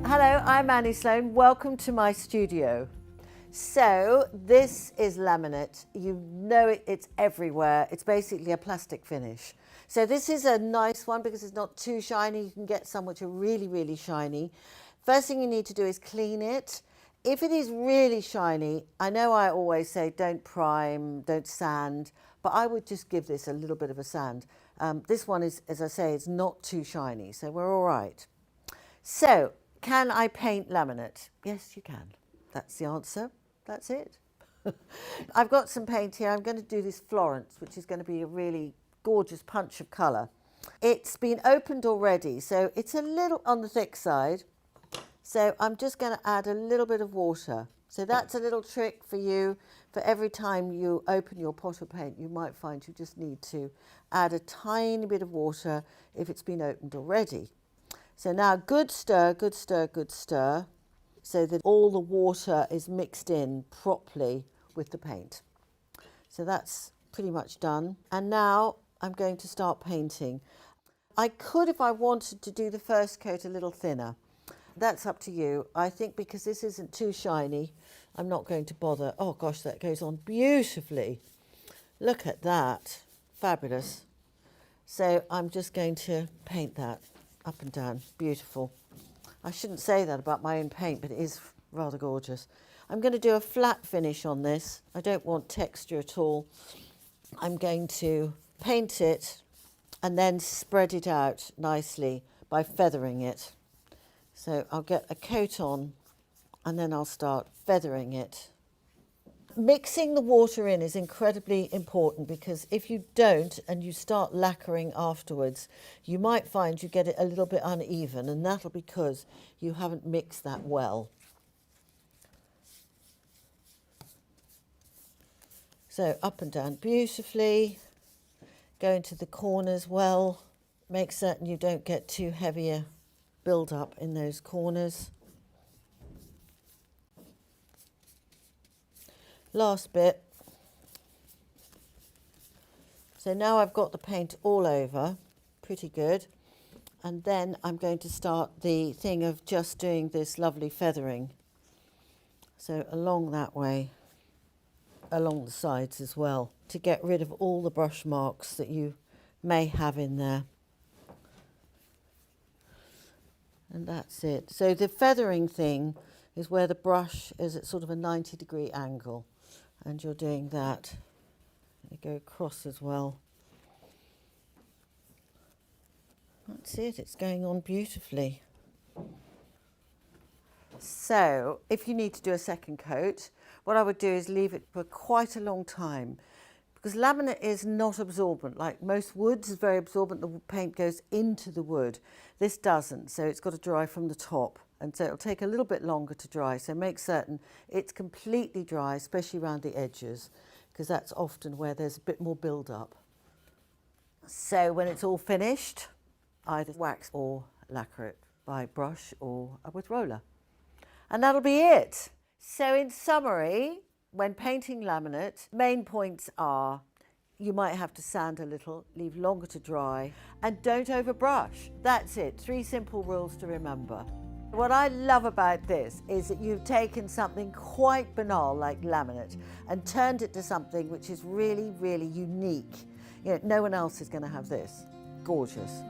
Hello, I'm Annie Sloan. Welcome to my studio. So this is laminate. You know it's everywhere. It's basically a plastic finish. So this is a nice one because it's not too shiny. You can get some which are really, really shiny. First thing you need to do is clean it. If it is really shiny, I know I always say don't prime, don't sand, but I would just give this a little bit of a sand. This one is, as I say, it's not too shiny, so we're all right. So, can I paint laminate? Yes, you can. That's the answer. That's it. I've got some paint here. I'm going to do this Florence, which is going to be a really gorgeous punch of colour. It's been opened already, so it's a little on the thick side. So I'm just going to add a little bit of water. So that's a little trick for you. For every time you open your pot of paint, you might find you just need to add a tiny bit of water if it's been opened already. So now good stir, good stir, good stir, so that all the water is mixed in properly with the paint. So that's pretty much done. And now I'm going to start painting. I could, if I wanted to, do the first coat a little thinner. That's up to you. I think because this isn't too shiny, I'm not going to bother. Oh gosh, that goes on beautifully. Look at that. Fabulous. So I'm just going to paint that up and down. Beautiful. I shouldn't say that about my own paint, but it is rather gorgeous. I'm going to do a flat finish on this. I don't want texture at all. I'm going to paint it and then spread it out nicely by feathering it. So I'll get a coat on and then I'll start feathering it. Mixing the water in is incredibly important because if you don't and you start lacquering afterwards, you might find you get it a little bit uneven, and that'll be because you haven't mixed that well. So up and down beautifully, go into the corners well, make certain you don't get too heavy a build up in those corners. Last bit. So now I've got the paint all over, pretty good. And then I'm going to start the thing of just doing this lovely feathering. So along that way, along the sides as well, to get rid of all the brush marks that you may have in there. And that's it. So the feathering thing is where the brush is at sort of a 90-degree angle. And you're doing that. You go across as well. That's it, it's going on beautifully. So, if you need to do a second coat, what I would do is leave it for quite a long time. Because laminate is not absorbent. Like most woods is very absorbent, the paint goes into the wood. This doesn't, so it's got to dry from the top. And so it'll take a little bit longer to dry, so make certain it's completely dry, especially around the edges, because that's often where there's a bit more build-up. So when it's all finished, either wax or lacquer it by brush or with roller. And that'll be it. So in summary, when painting laminate, main points are you might have to sand a little, leave longer to dry, and don't overbrush. That's it, 3 simple rules to remember. What I love about this is that you've taken something quite banal like laminate and turned it to something which is really, really unique. You know, no one else is going to have this. Gorgeous.